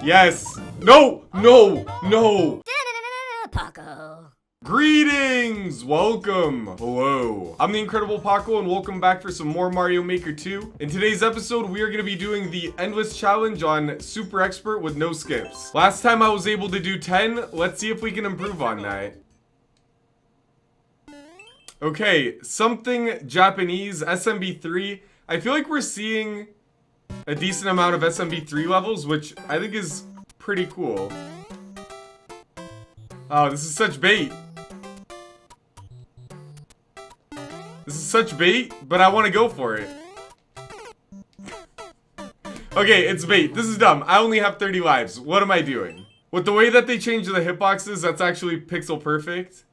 Yes. No, no, no. Paco. Greetings! Welcome! Hello. I'm the Incredible Paco and welcome back for some more Mario Maker 2. In today's episode, we are going to be doing the Endless Challenge on Super Expert with no skips. Last time I was able to do 10. Let's see if we can improve on that. Okay, something Japanese, SMB3. I feel like we're seeing a decent amount of SMB3 levels, which I think is pretty cool. Oh, this is such bait. This is such bait, but I want to go for it. Okay, it's bait. This is dumb. I only have 30 lives. What am I doing? With the way that they changed the hitboxes, that's actually pixel perfect.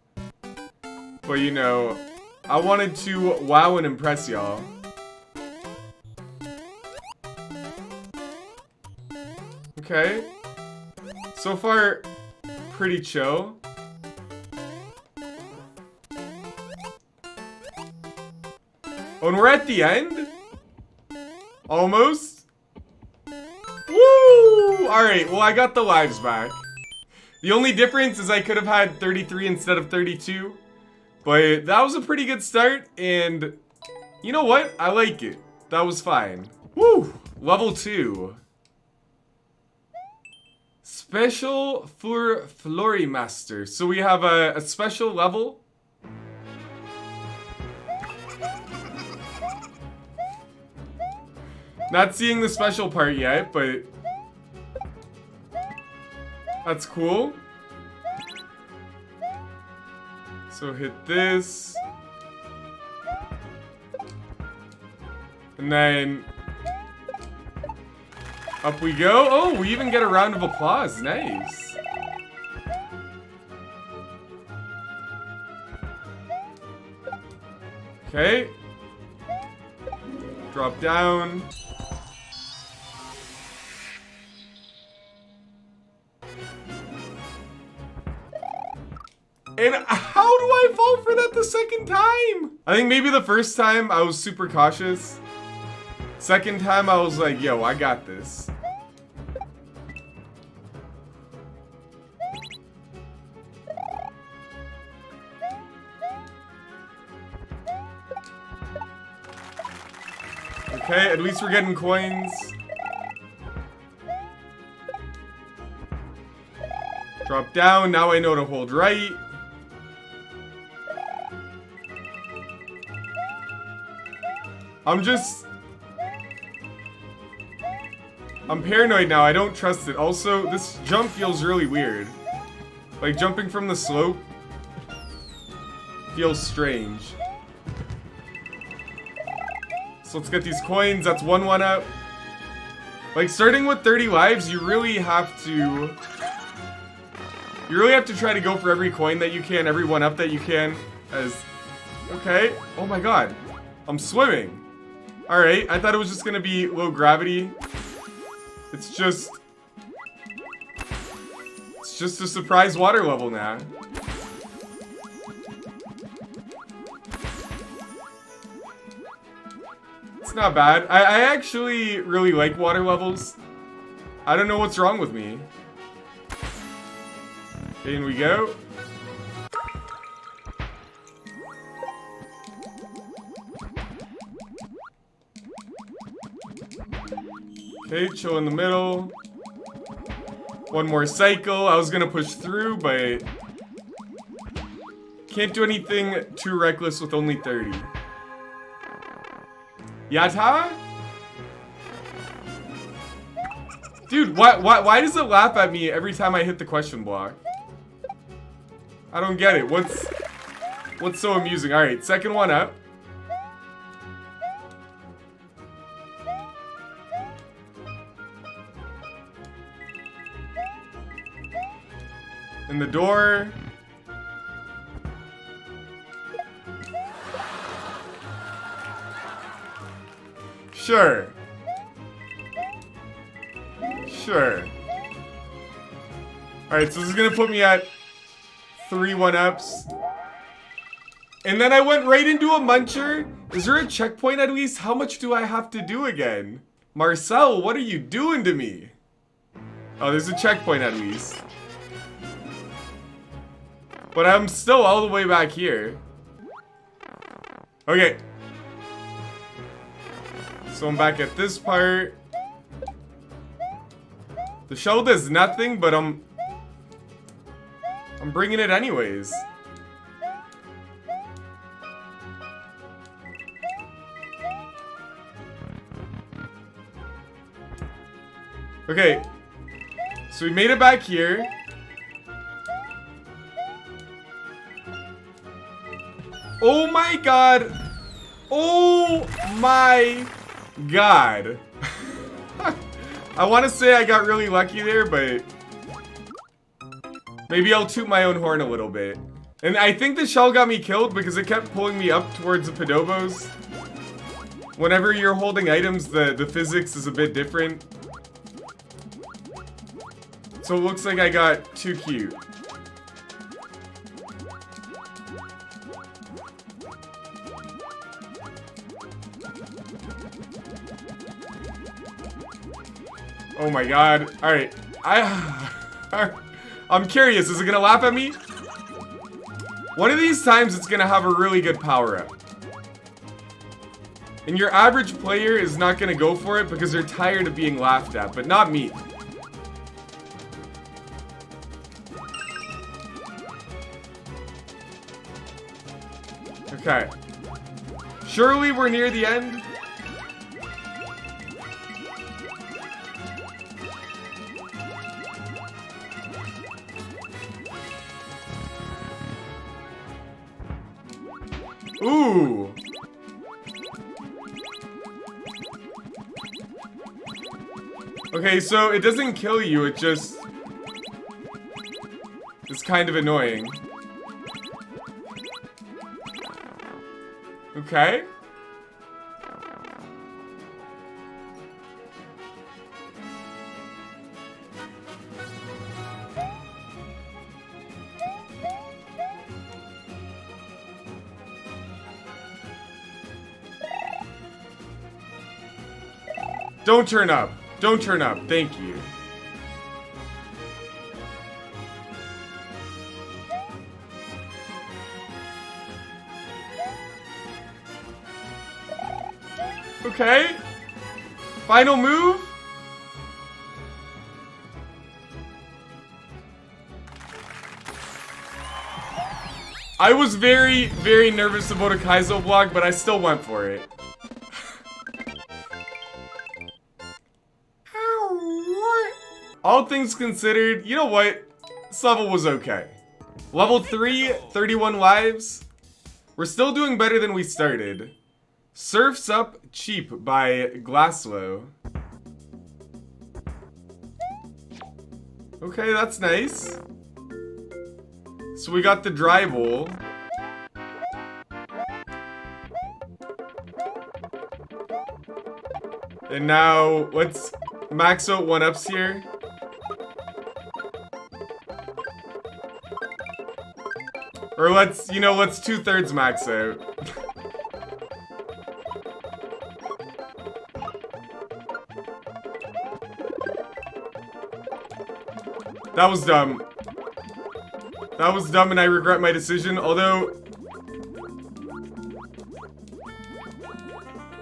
But you know, I wanted to wow and impress y'all. Okay. So far, pretty chill. Oh, and we're at the end? Almost? Woo! Alright, well I got the lives back. The only difference is I could have had 33 instead of 32. But that was a pretty good start, and you know what? I like it. That was fine. Woo! Level 2. Special for Flurry Masters. So we have a special level. Not seeing the special part yet, but that's cool. So hit this. And then up we go. Oh, we even get a round of applause. Nice. Okay. Drop down. And how do I fall for that the second time? I think maybe the first time I was super cautious. Second time I was like, yo, I got this. Okay, at least we're getting coins. Drop down, now I know to hold right. I'm paranoid now, I don't trust it. Also, this jump feels really weird. Like, jumping from the slope feels strange. So let's get these coins, that's 1-1 up. Like, starting with 30 lives, you really have to try to go for every coin that you can, every 1-up that you can. Okay, oh my god, I'm swimming. Alright, I thought it was just gonna be low gravity. It's just a surprise water level now. It's not bad. I actually really like water levels. I don't know what's wrong with me. Okay, in we go. Okay, chill in the middle. One more cycle. I was gonna push through, but can't do anything too reckless with only 30. Yata? Dude, why does it laugh at me every time I hit the question block? I don't get it. What's so amusing? Alright, second one up. In the door. Sure. Sure. Alright, so this is gonna put me at 3 1-ups. And then I went right into a muncher. Is there a checkpoint at least? How much do I have to do again? Marcel, what are you doing to me? Oh, there's a checkpoint at least. But I'm still all the way back here. Okay. So I'm back at this part. The shell does nothing, but I'm bringing it anyways. Okay. So we made it back here. Oh my god. Oh my god. I want to say I got really lucky there, but maybe I'll toot my own horn a little bit. And I think the shell got me killed because it kept pulling me up towards the Padobos. Whenever you're holding items, the physics is a bit different. So it looks like I got too cute. Oh my god. Alright. I'm curious, is it gonna laugh at me? One of these times it's gonna have a really good power-up. And your average player is not gonna go for it because they're tired of being laughed at, but not me. Okay. Surely we're near the end. Ooh. Okay, so it doesn't kill you, it just... it's kind of annoying. Okay. Don't turn up. Don't turn up. Thank you. Okay. Final move. I was very, very nervous about a Kaizo block, but I still went for it. All things considered, you know what? This level was okay. Level 3, 31 lives. We're still doing better than we started. Surf's Up Cheap by Glasslow. Okay, that's nice. So we got the dry bowl. And now, let's max out 1-ups here. Or let's 2/3 max out. That was dumb. That was dumb and I regret my decision, although...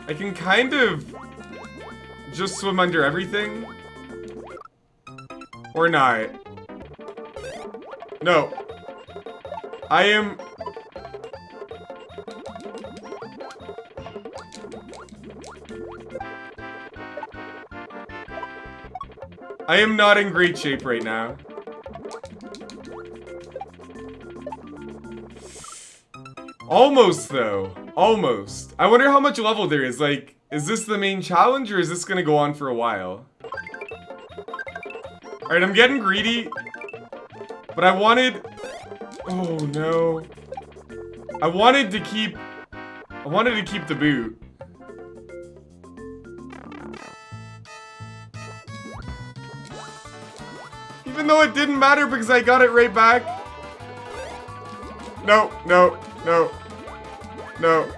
I can kind of... just swim under everything. Or not. No. I am... I am not in great shape right now. Almost, though. Almost. I wonder how much level there is. Like, is this the main challenge, or is this gonna go on for a while? Alright, I'm getting greedy. But I wanted... oh, no. I wanted to keep the boot. Even though it didn't matter because I got it right back. No, no, no. No.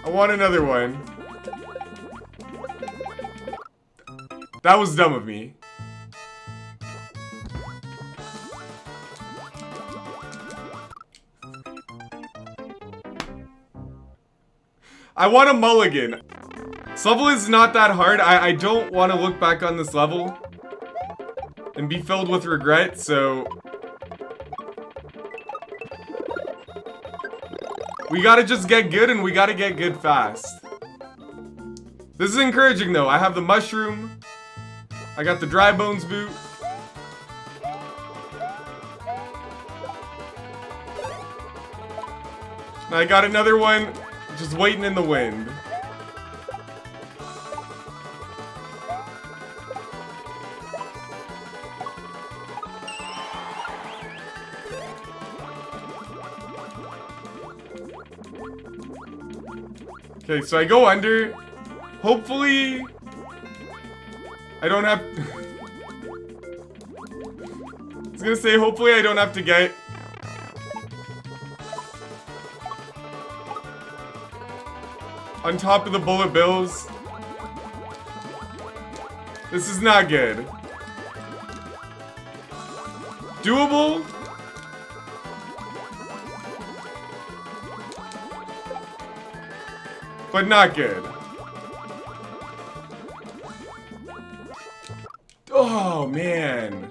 I want another one. That was dumb of me. I want a mulligan. This level is not that hard. I don't want to look back on this level and be filled with regret, so... We gotta just get good, and we gotta get good fast. This is encouraging, though. I have the mushroom. I got the dry bones boot. And I got another one just waiting in the wind. Okay, so I go under. Hopefully, I don't have... I was gonna say, hopefully I don't have to get... on top of the bullet bills. This is not good. Doable? But not good. Oh, man.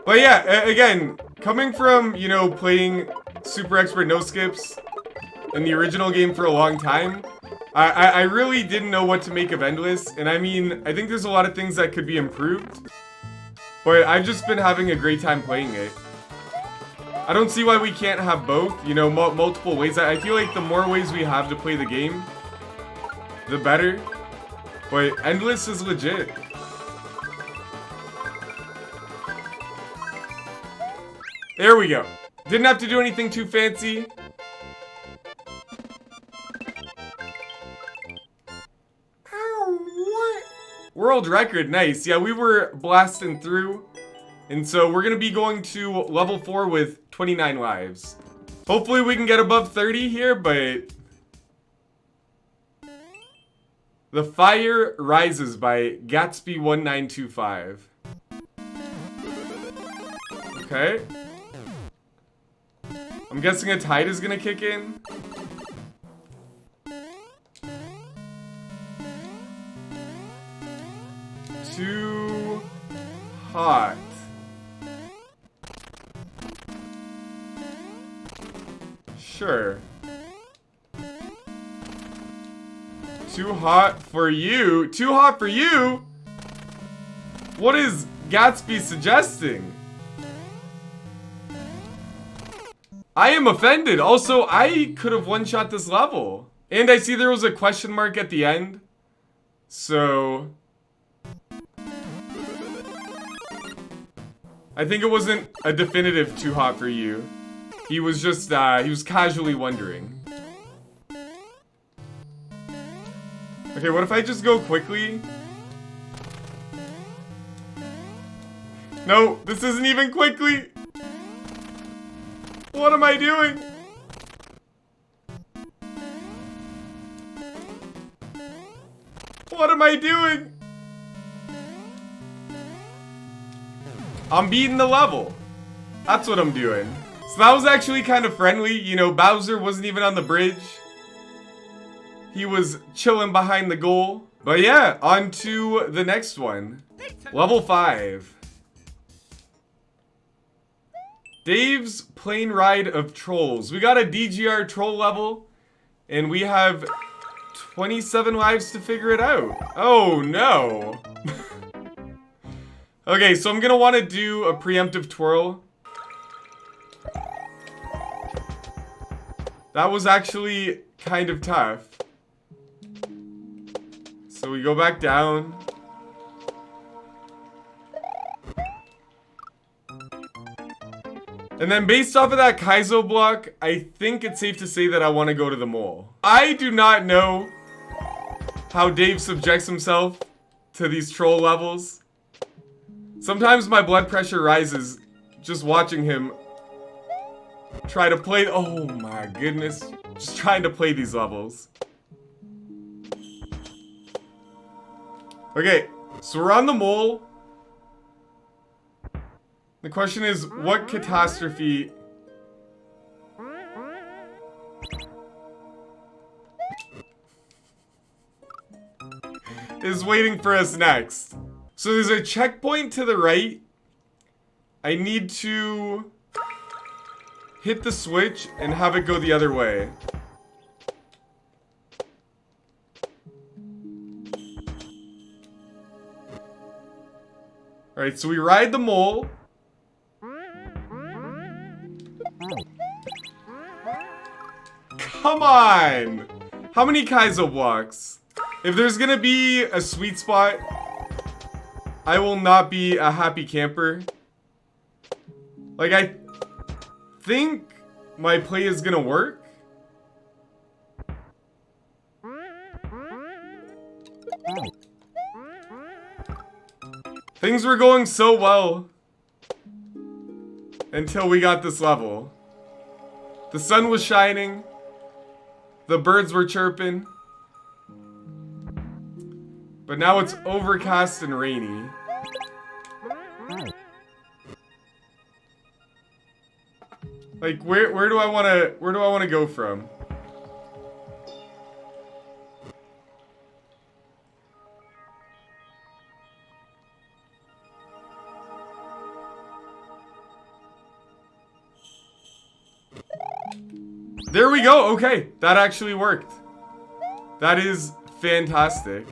But yeah, again, coming from, you know, playing Super Expert No Skips in the original game for a long time, I really didn't know what to make of Endless. And I mean, I think there's a lot of things that could be improved. But I've just been having a great time playing it. I don't see why we can't have both, you know, multiple ways. I feel like the more ways we have to play the game, the better. But Endless is legit. There we go. Didn't have to do anything too fancy. Ow, what? World record, nice. Yeah, we were blasting through. And so we're going to be going to level 4 with 29 lives. Hopefully we can get above 30 here, but... The Fire Rises by Gatsby1925. Okay. I'm guessing a tide is going to kick in. Too hot. Sure. Too hot for you? Too hot for you? What is Gatsby suggesting? I am offended. Also, I could have one-shot this level. And I see there was a question mark at the end. So... I think it wasn't a definitive too hot for you. He was just, he was casually wondering. Okay, what if I just go quickly? No, this isn't even quickly! What am I doing? What am I doing? I'm beating the level. That's what I'm doing. So that was actually kind of friendly. You know, Bowser wasn't even on the bridge. He was chilling behind the goal. But yeah, on to the next one. Level 5. Dave's Plane Ride of Trolls. We got a DGR troll level. And we have 27 lives to figure it out. Oh no. Okay, so I'm gonna want to do a preemptive twirl. That was actually kind of tough. So we go back down. And then based off of that Kaizo block, I think it's safe to say that I want to go to the mole. I do not know how Dave subjects himself to these troll levels. Sometimes my blood pressure rises just watching him try to play. Oh my goodness. Just trying to play these levels. Okay, so we're on the mole. The question is, what catastrophe? is waiting for us next. So there's a checkpoint to the right. I need to hit the switch and have it go the other way. Alright, so we ride the mole. Come on! How many Kaizo blocks? If there's gonna be a sweet spot, I will not be a happy camper. Like, I think my play is gonna work. Things were going so well until we got this level. The sun was shining. The birds were chirping. But now it's overcast and rainy. Like, where do I wanna go from? There we go. Okay, that actually worked. That is fantastic.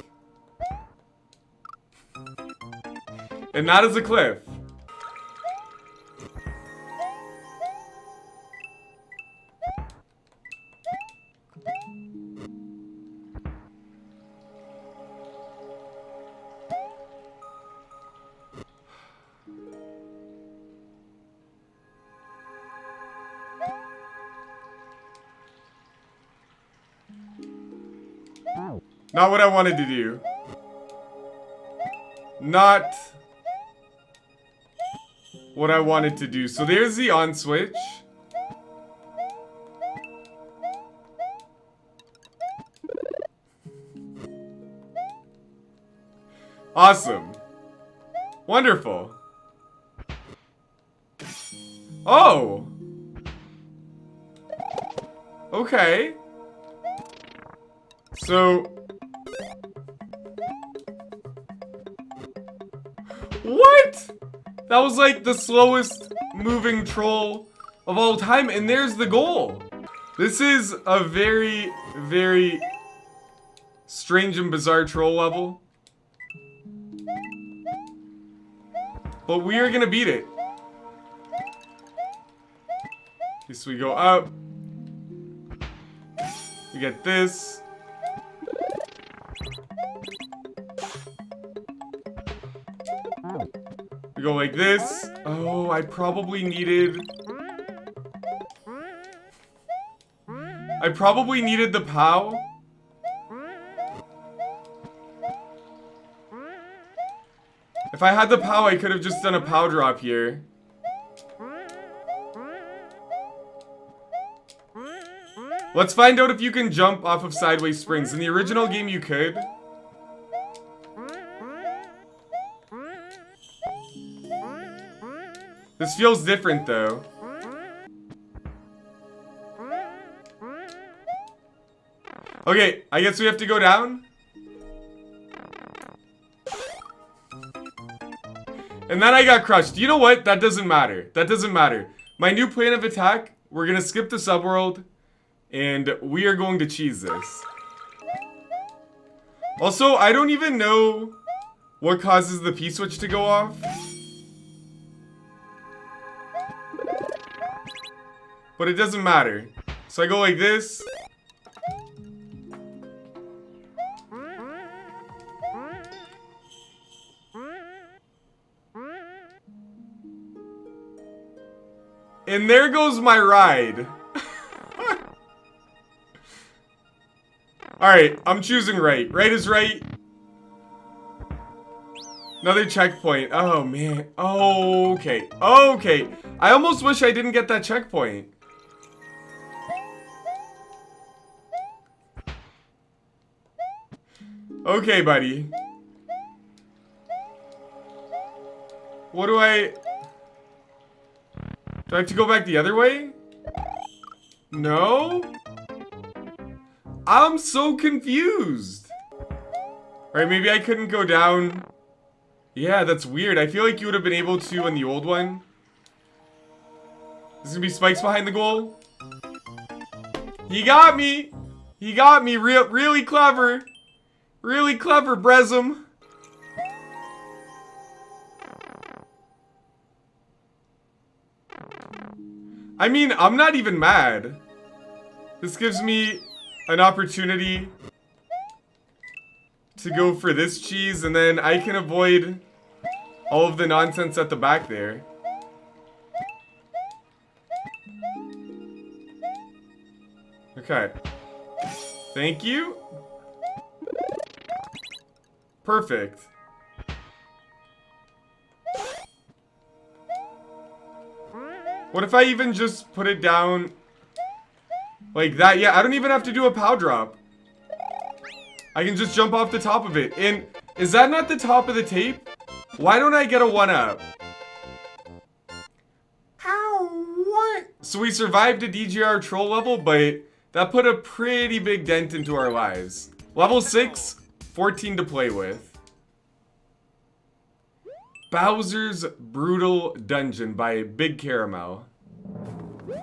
And that is a cliff. Not what I wanted to do. Not what I wanted to do. So there's the on switch. Awesome. Wonderful. Oh. Okay. So what? That was like the slowest moving troll of all time, and there's the goal. This is a very, very strange and bizarre troll level. But we are gonna beat it. Okay, so we go up. We get this. We go like this. Oh, I probably needed the POW. If I had the POW, I could have just done a POW drop here. Let's find out if you can jump off of sideways springs. In the original game, you could. This feels different, though. Okay, I guess we have to go down. And then I got crushed. You know what? That doesn't matter. That doesn't matter. My new plan of attack, we're gonna skip the subworld, and we are going to cheese this. Also, I don't even know what causes the P-switch to go off. But it doesn't matter. So I go like this. And there goes my ride. Alright, I'm choosing right. Right is right. Another checkpoint. Oh, man. Oh, okay. Okay. I almost wish I didn't get that checkpoint. Okay, buddy. What do I... Do I have to go back the other way? No? I'm so confused. Alright, maybe I couldn't go down. Yeah, that's weird. I feel like you would have been able to in the old one. There's gonna be spikes behind the goal. He got me! He got me! Really clever! Really clever, Bresum! I mean, I'm not even mad. This gives me an opportunity to go for this cheese, and then I can avoid all of the nonsense at the back there. Okay. Thank you. Perfect. What if I even just put it down like that? Yeah, I don't even have to do a pow drop. I can just jump off the top of it. And is that not the top of the tape? Why don't I get a 1-up? Ow, what? So we survived a DGR troll level, but that put a pretty big dent into our lives. Level 6, 14 to play with. Bowser's Brutal Dungeon by Big Caramel.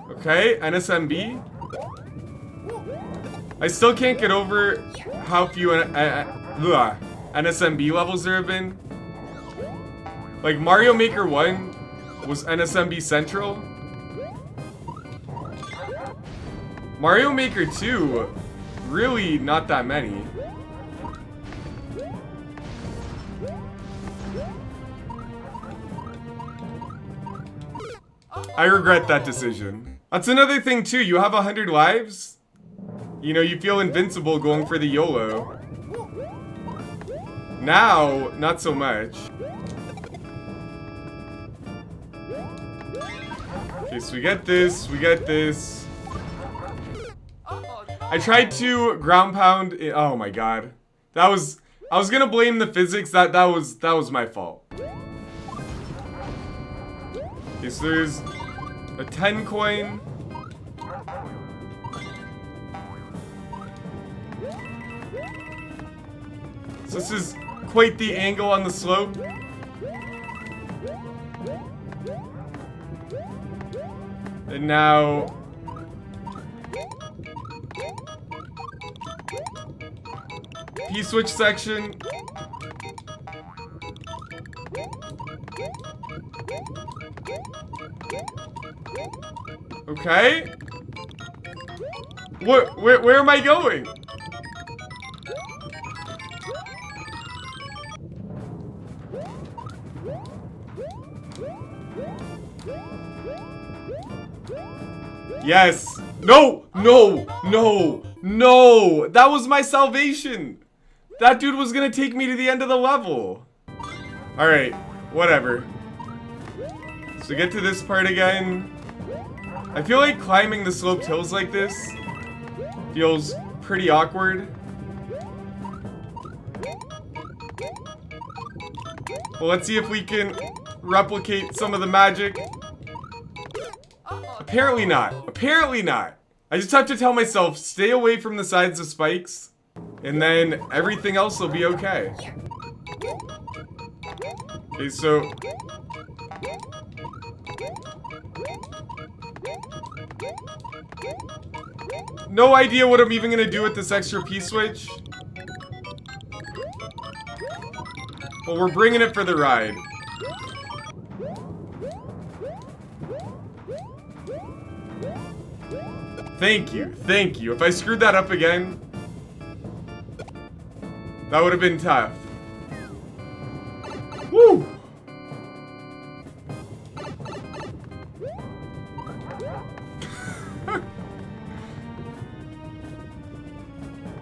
Okay, NSMB. I still can't get over how few NSMB levels there have been. Like, Mario Maker 1 was NSMB Central. Mario Maker 2, really not that many. I regret that decision. That's another thing too, you have 100 lives. You know, you feel invincible going for the YOLO. Now, not so much. Okay, so we get this, we get this. I tried to ground pound it. Oh my god. I was gonna blame the physics, that was my fault. Okay, so there's a 10 coin. So this is quite the angle on the slope. And now P-switch section. Okay. Where am I going? Yes. No, no, no, no. That was my salvation. That dude was gonna take me to the end of the level. Alright, whatever. So get to this part again. I feel like climbing the sloped hills like this feels pretty awkward. Well, let's see if we can replicate some of the magic. Apparently not. Apparently not. I just have to tell myself, stay away from the sides of spikes, and then everything else will be okay. Okay, so no idea what I'm even gonna do with this extra P-switch. But we're bringing it for the ride. Thank you, thank you. If I screwed that up again, that would have been tough. Woo!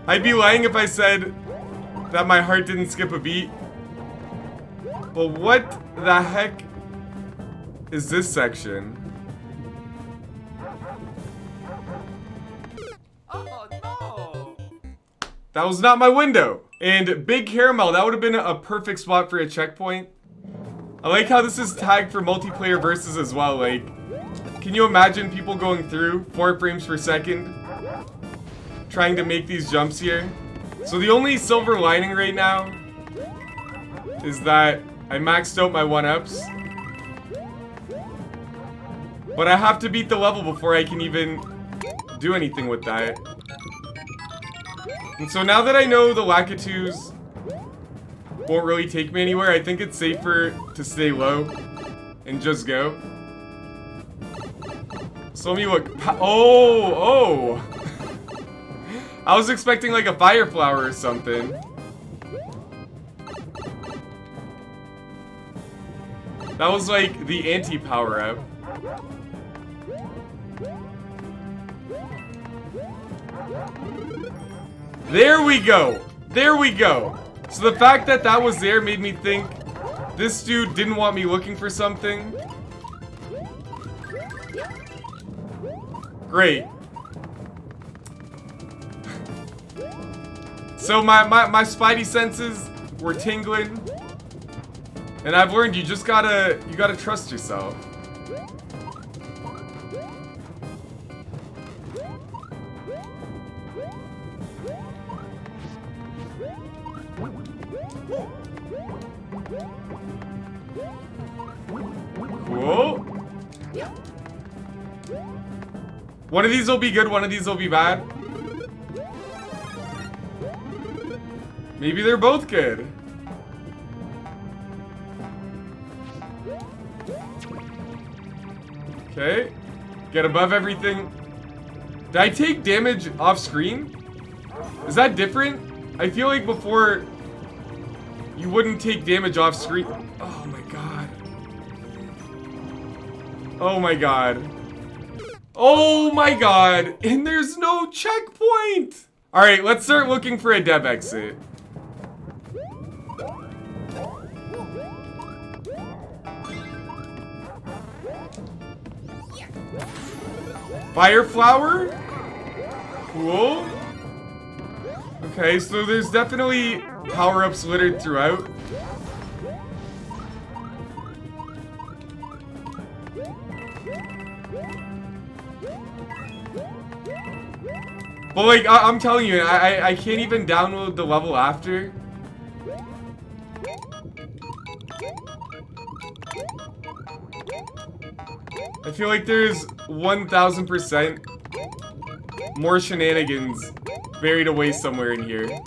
I'd be lying if I said that my heart didn't skip a beat. But what the heck is this section? Oh no! That was not my window. And Big Caramel, that would have been a perfect spot for a checkpoint. I like how this is tagged for multiplayer versus as well. Like, can you imagine people going through 4 frames per second trying to make these jumps here? So the only silver lining right now is that I maxed out my 1-ups. But I have to beat the level before I can even do anything with that. And so now that I know the Lakitus won't really take me anywhere, I think it's safer to stay low and just go. So let me look. Oh! I was expecting like a fire flower or something. That was like the anti-power up. There we go! There we go! So the fact that that was there made me think this dude didn't want me looking for something. Great. So my spidey senses were tingling. And I've learned you just gotta trust yourself. Cool. One of these will be good, one of these will be bad. Maybe they're both good. Okay. Get above everything. Did I take damage off screen? Is that different? I feel like before you wouldn't take damage off screen. Oh my god. Oh my god. Oh my god. And there's no checkpoint. Alright, let's start looking for a dev exit. Fire flower? Cool. Okay, so there's definitely power-ups littered throughout. But like, I'm telling you, I can't even download the level after. I feel like there's 1000% more shenanigans buried away somewhere in here.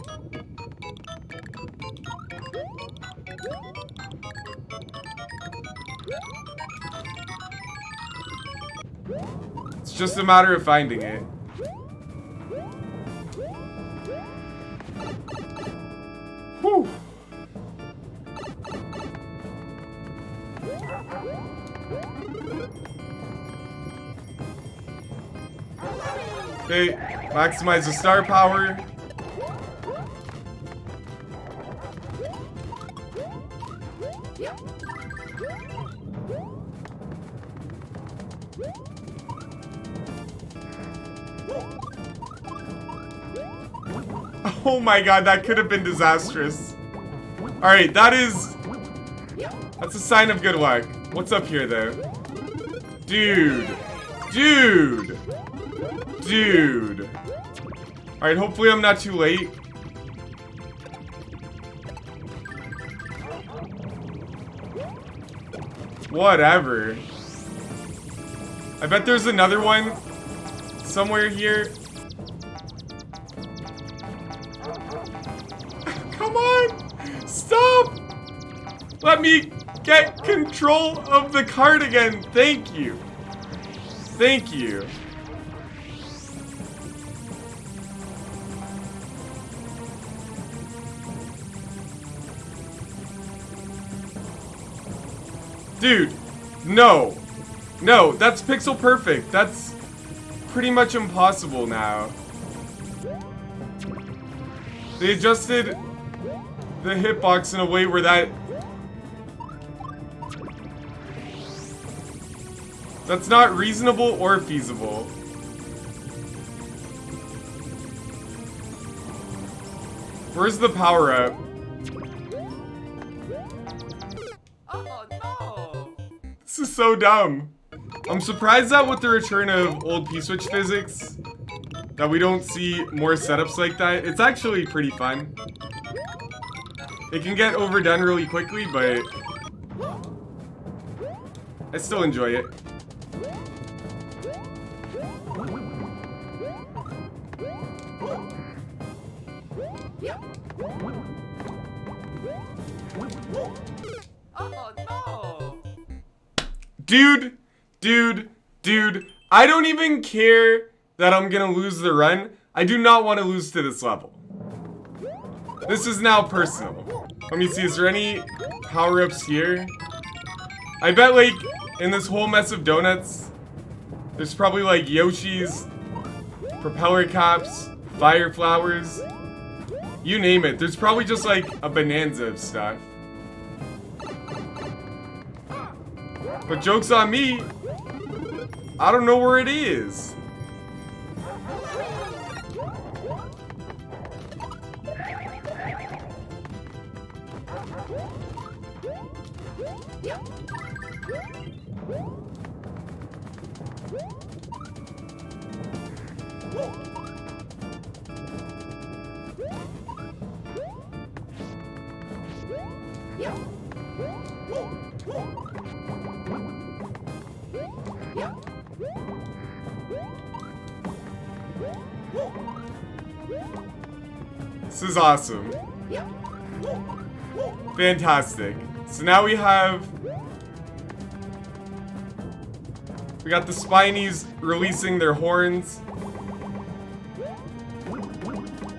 It's just a matter of finding it. Whew. Okay, maximize the star power. Oh my god, that could have been disastrous. Alright, that's a sign of good luck. What's up here, though? Dude. Alright, hopefully I'm not too late. Whatever. I bet there's another one somewhere here. Come on! Stop! Let me get control of the cart again. Thank you. Thank you. Dude, no. No, that's pixel perfect. That's pretty much impossible now. They adjusted the hitbox in a way where that's not reasonable or feasible. Where's the power up? Oh no! This is so dumb. I'm surprised that with the return of old P-switch physics, that we don't see more setups like that. It's actually pretty fun. It can get overdone really quickly, but I still enjoy it. Oh no! Dude, I don't even care that I'm gonna lose the run. I do not want to lose to this level. This is now personal. Let me see, is there any power-ups here? I bet, like, in this whole mess of donuts, there's probably, like, Yoshi's, propeller caps, fire flowers, you name it. There's probably just, like, a bonanza of stuff. But joke's on me, I don't know where it is. This is awesome. Fantastic. So now we got the Spinies releasing their horns.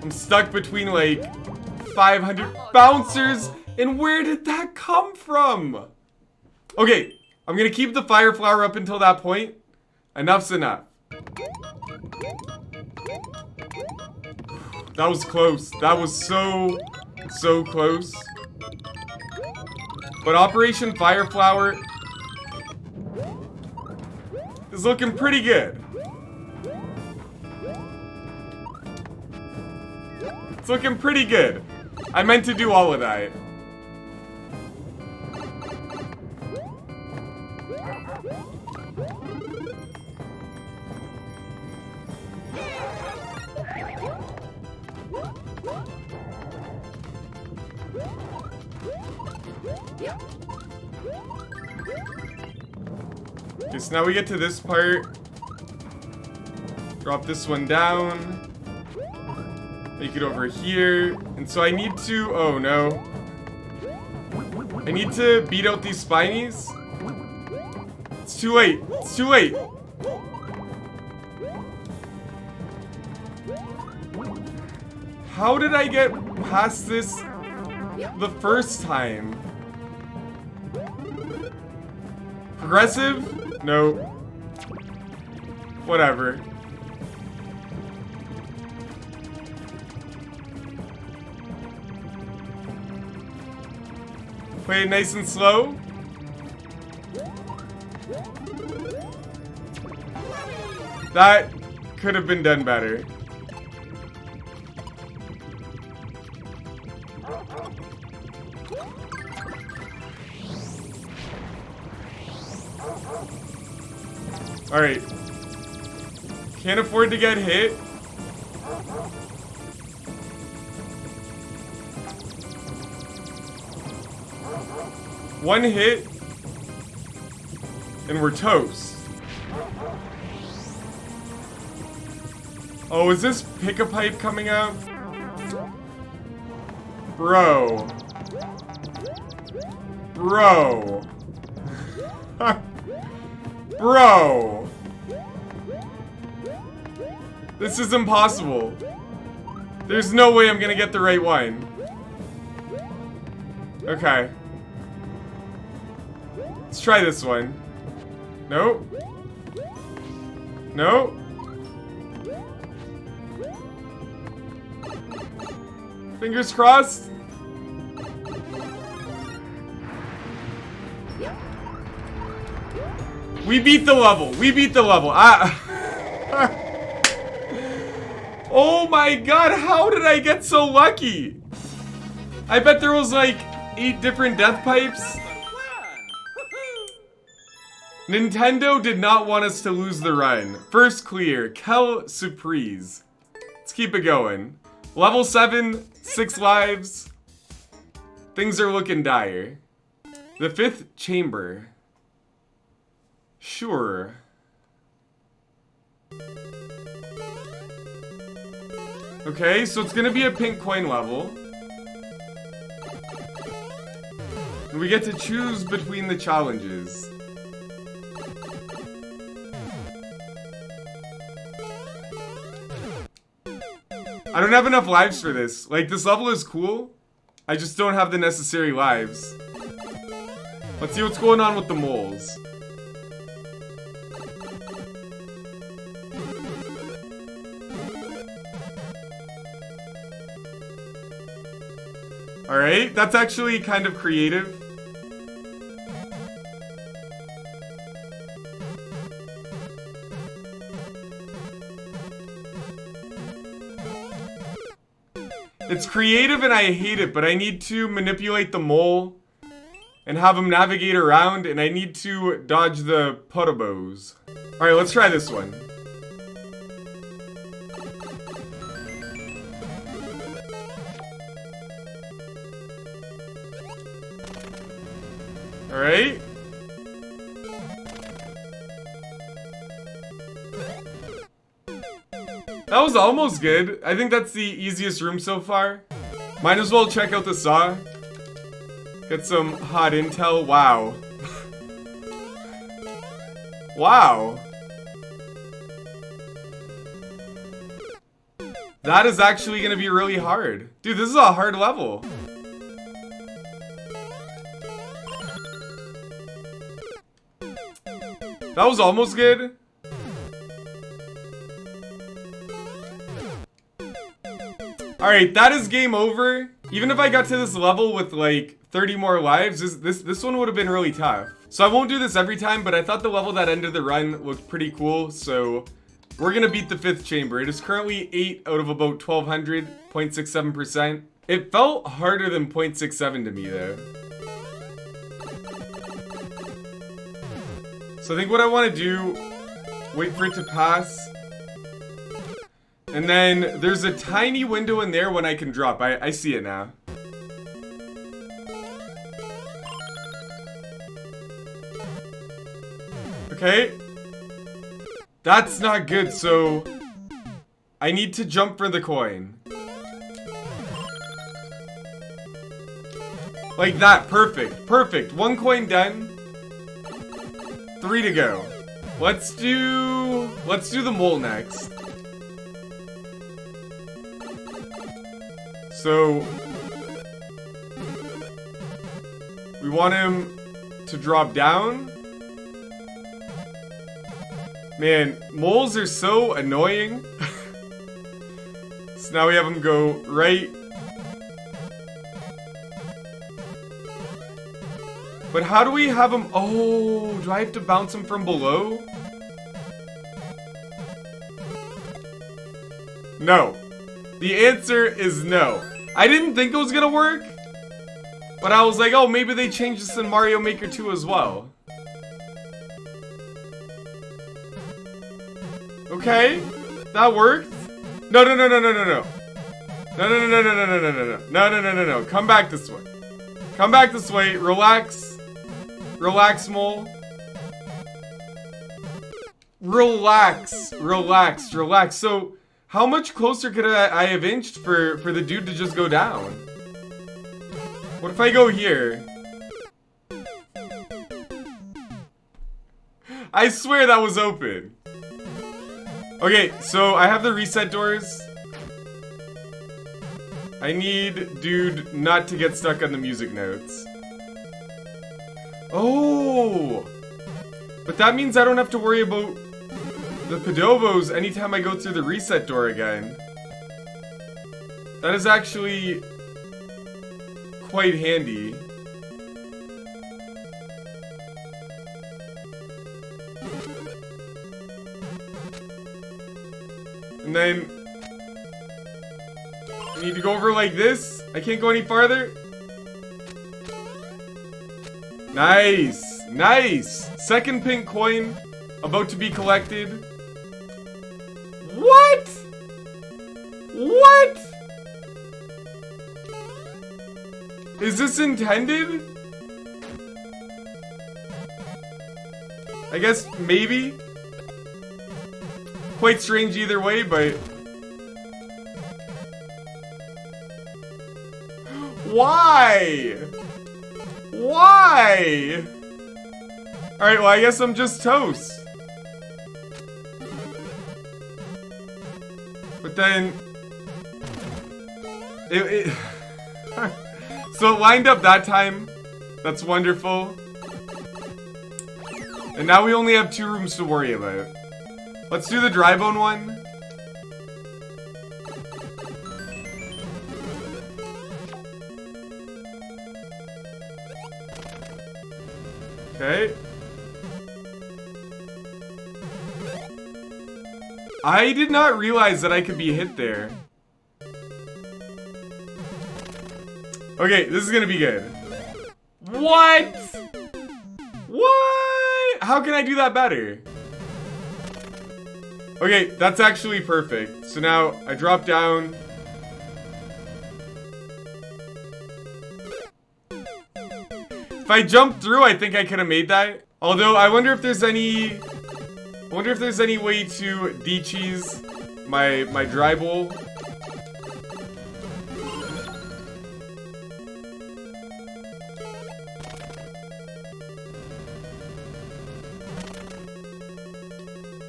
I'm stuck between like 500 bouncers, and where did that come from? Okay, I'm gonna keep the fire flower up until that point. Enough's enough. That was close. That was so close. But Operation Fire Flower is looking pretty good. It's looking pretty good. I meant to do all of that. Okay, so now we get to this part. Drop this one down. Make it over here. And so I need to... Oh, no. I need to beat out these Spinies. It's too late. It's too late. How did I get past this the first time? Progressive? No. Whatever. Play it nice and slow. That could have been done better. Alright. Can't afford to get hit. One hit, and we're toast. Oh, is this pick-a-pipe coming out? Bro. Bro. Bro. This is impossible. There's no way I'm gonna get the right one. Okay. Let's try this one. Nope. Nope. Fingers crossed. We beat the level. We beat the level. Oh my god, how did I get so lucky? I bet there was like 8 different death pipes. Nintendo did not want us to lose the run. First clear, quelle surprise. Let's keep it going. Level 7, 6 lives. Things are looking dire. The 5th chamber. Sure. Okay, so it's gonna be a pink coin level. And we get to choose between the challenges. I don't have enough lives for this. Like, this level is cool. I just don't have the necessary lives. Let's see what's going on with the moles. Alright, that's actually kind of creative. It's creative and I hate it, but I need to manipulate the mole and have him navigate around, and I need to dodge the potobos. Alright, let's try this one. Alright. That was almost good. I think that's the easiest room so far. Might as well check out the saw. Get some hot intel. Wow. Wow. That is actually gonna be really hard. Dude, this is a hard level. That was almost good. Alright, that is game over. Even if I got to this level with like 30 more lives, this one would have been really tough. So I won't do this every time, but I thought the level that ended the run looked pretty cool, so we're gonna beat the 5th chamber. It is currently 8 out of about 1200, 0.67%. It felt harder than 0.67 to me though. So I think what I want to do, wait for it to pass. And then there's a tiny window in there when I can drop. I see it now. Okay. That's not good, so I need to jump for the coin. Like that, perfect, perfect. 1 coin done. 3 to go. Let's do the mole next. So we want him to drop down. Man, moles are so annoying. So now we have him go right. But how do we have him? Oh, do I have to bounce him from below? No. The answer is no. I didn't think it was gonna work, but I was like, oh, maybe they changed this in Mario Maker 2 as well. Okay, that worked. No, no, no, no, no, no, no. No, no, no, no, no, no, no, no, no, no, no, no, no, no. Come back this way. Come back this way. Relax. Relax, mole. Relax. Relax. Relax. So, how much closer could I have inched for the dude to just go down? What if I go here? I swear that was open. Okay, so I have the reset doors. I need dude not to get stuck on the music notes. Oh! But that means I don't have to worry about the Padovos anytime I go through the reset door again. That is actually quite handy. And then I need to go over like this. I can't go any farther. Nice, nice. Second pink coin about to be collected. What? What? Is this intended? I guess maybe. Quite strange either way, but... Why? Why? Alright, well I guess I'm just toast. But then... So it lined up that time. That's wonderful. And now we only have 2 rooms to worry about. Let's do the dry bone one. Okay. I did not realize that I could be hit there. Okay, this is gonna be good. What? What? How can I do that better? Okay, that's actually perfect. So now I drop down. If I jumped through, I think I could have made that. Although I wonder if there's any way to de-cheese my dry bowl.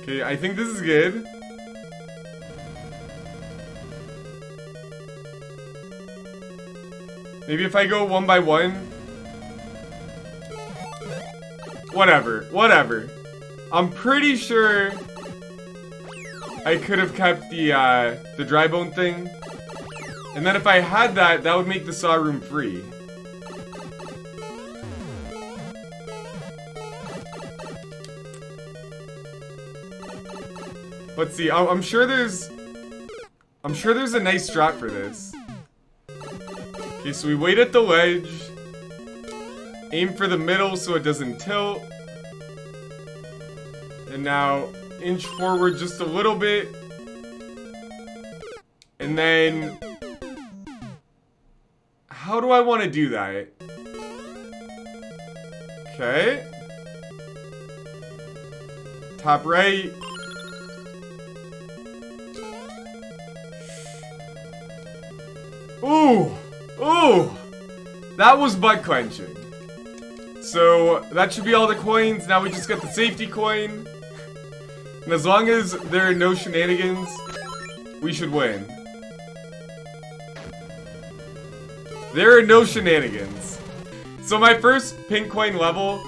Okay, I think this is good. Maybe if I go 1 by 1. Whatever. I'm pretty sure I could have kept the dry bone thing. And then if I had that, that would make the saw room free. Let's see. I'm sure there's a nice strat for this. Okay, so we wait at the ledge. Aim for the middle so it doesn't tilt. And now inch forward just a little bit. And then how do I want to do that? Okay. Top right. Ooh, that was butt clenching. So that should be all the coins. Now we just got the safety coin. And as long as there are no shenanigans, we should win. There are no shenanigans. So my first pink coin level,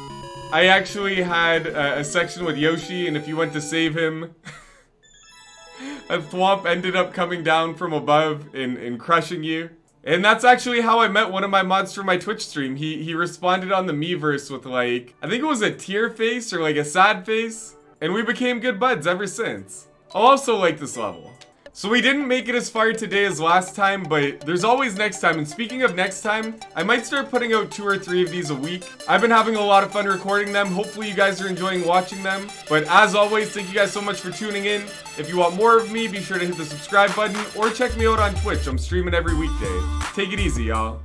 I actually had a section with Yoshi, and if you went to save him, a thwomp ended up coming down from above and crushing you. And that's actually how I met one of my mods for my Twitch stream. He responded on the Miiverse with like, I think it was a tear face or like a sad face. And we became good buds ever since. I'll also like this level. So we didn't make it as far today as last time, but there's always next time. And speaking of next time, I might start putting out 2 or 3 of these a week. I've been having a lot of fun recording them. Hopefully you guys are enjoying watching them. But as always, thank you guys so much for tuning in. If you want more of me, be sure to hit the subscribe button or check me out on Twitch. I'm streaming every weekday. Take it easy, y'all.